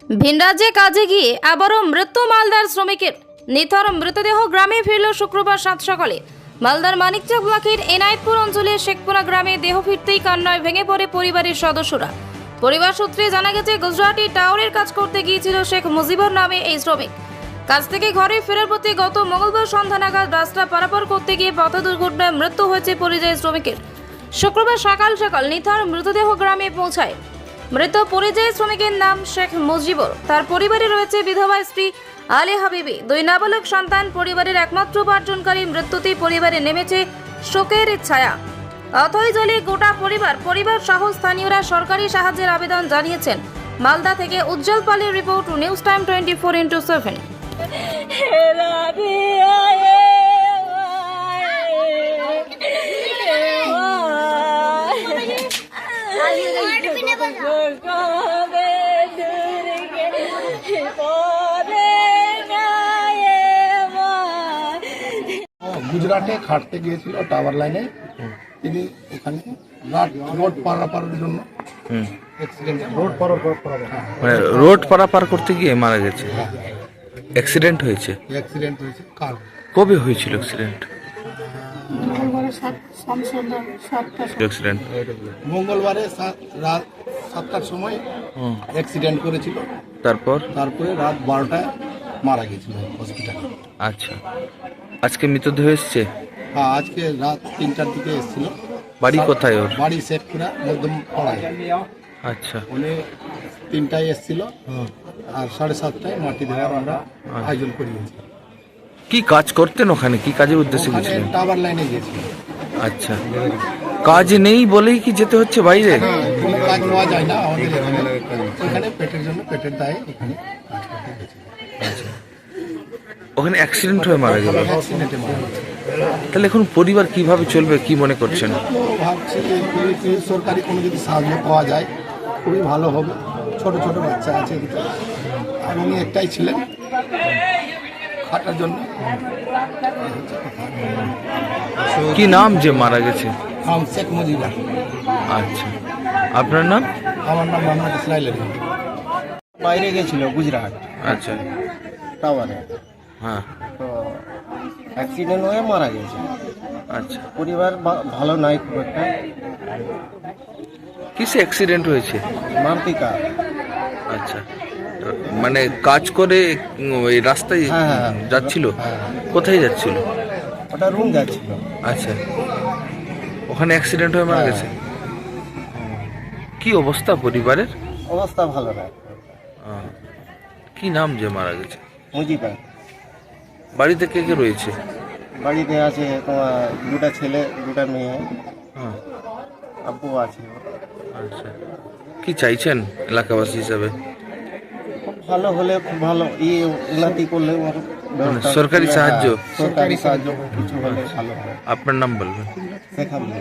ভিনরাজ্যে কাজে গিয়ে আবারও মৃত্যু মালদার শ্রমিকের। নিথর মৃতদেহ গ্রামে ফিরল শুক্রবার সাত সকালে। মালদার মানিকচক ব্লকের এনায়েতপুর অঞ্চলের শেখপুরা গ্রামে দেহ ফিরতেই কান্নায় ভেঙে পড়ে পরিবারের সদস্যরা। পরিবার সূত্রে জানা গেছে, গুজরাটি টাওয়ারের কাজ করতে গিয়েছিল শেখ মুজিবুর নামে এই শ্রমিক। কাজ থেকে ঘরে ফেরার পথে গত মঙ্গলবার সন্ধ্যা নাগাদ রাস্তা পারাপার করতে গিয়ে পথ দুর্ঘটনায় মৃত্যু হয়েছে পরিযায়ী শ্রমিকের। শুক্রবার সকাল সকাল নিথর মৃতদেহ গ্রামে পৌঁছায়। মৃত পরিযায়ী শ্রমিকের নাম শেখ মুজিবুর। তার পরিবারে রয়েছে বিধবা স্ত্রী আলী হাবিবি, দুই নাবালক সন্তান। পরিবারের একমাত্র উপার্জনকারী মৃত্যুতেই পরিবারে নেমেছে শোকের ছায়া। অথই জলে গোটা পরিবার সহ স্থানীয়রা সরকারি সাহায্যের আবেদন জানিয়েছেন। মালদা থেকে উজ্জ্বল পালের রিপোর্ট, নিউজ টাইম 24x7। গুজরাটে খাটতে গিয়েছিল টাওয়ার লাইনে। তিনি ওখানে রোড পারাপারের জন্য রোড পারাপার করতে গিয়ে মারা গেছে। অ্যাক্সিডেন্ট হয়েছে। কার কবে হয়েছিল অ্যাক্সিডেন্ট? মঙ্গলবারে রাত 7টার সময় অ্যাক্সিডেন্ট করেছিল। তারপরে রাত 12টায় মারা গেছিল হসপিটালে। আচ্ছা, আজকে মৃতদেহ এসছে? হ্যাঁ, আজকে রাত 3টার দিকে এসেছিল। বাড়ি কোথায় ওর? বাড়ি শেখপুরা মধ্যম পড়ায়। আচ্ছা, উনি 3টায় এসেছিল আর 7:30টায় মাটি দেওয়ার আমরা আয়োজন করিয়েছি। কি কাজ করতেন ওখানে? কি কাজের উদ্দেশ্যে গেছিলেন? টাওয়ার লাইনে গিয়েছিল। আচ্ছা, কাজ নেই বলেই কি যেতে হচ্ছে বাইরে? হ্যাঁ, কোনো কাজ পাওয়া যায় না আমাদের এখানে পেটের জন্য, পেটের দায়ে ওখানে কাজ করতে গেছিল। ওখানে অ্যাক্সিডেন্ট হয়ে মারা গেল। অ্যাক্সিডেন্টে মারা গেছে। তাহলে এখন পরিবার কিভাবে চলবে, কি মনে করছেন? তো ভাবছি যে সরকারি কোনো যদি সাহায্য পাওয়া যায় খুবই ভালো হবে। ছোট ছোট বাচ্চা আছে এদিকে, আর উনি একটাই ছিলেন খাটার জন্য। কি নাম যে মারা গেছে? নাম শেখ মুজিবুর। আচ্ছা, আপনার নাম? আমার নাম মোহাম্মদ ইসমাইল আলী। বাইরে গেছিল গুজরাট আচ্ছা, টাওয়ারে, হ্যাঁ, তো অ্যাক্সিডেন্ট হয়ে মারা গেছে। আচ্ছা। পরিবার ভালো নাই খুব একটা। কিসে অ্যাক্সিডেন্ট হয়েছে? মারুতি কার। আচ্ছা, মানে কাজ করে ওই রাস্তায় হ্যাঁ। যাচ্ছিল? হ্যাঁ। কোথায় যাচ্ছিল? ওটা রুম যাচ্ছিল। আচ্ছা, ওখানে অ্যাক্সিডেন্ট হয়ে মারা গেছে। কি অবস্থা পরিবারের? অবস্থা ভালো না। কি নাম যে মারা গেছে? মুজিবার। বাড়িতে কে কে রয়েছে? বাড়িতে আছে তোমার দুটা ছেলে, দুটা মেয়ে, হ্যাঁ, আব্বু আছে। আচ্ছা, কি চাইছেন এলাকাবাসী হিসাবে? খুব ভালো হলে খুব ভালো, উন্নতি করলে ওর ব্যবস্থা সরকারি করলে, সাহায্য? হ্যাঁ, সরকারি সাহায্য কিছু হলে ভালো হয়। আপনার নাম বলবেন? শেখ হাবিব।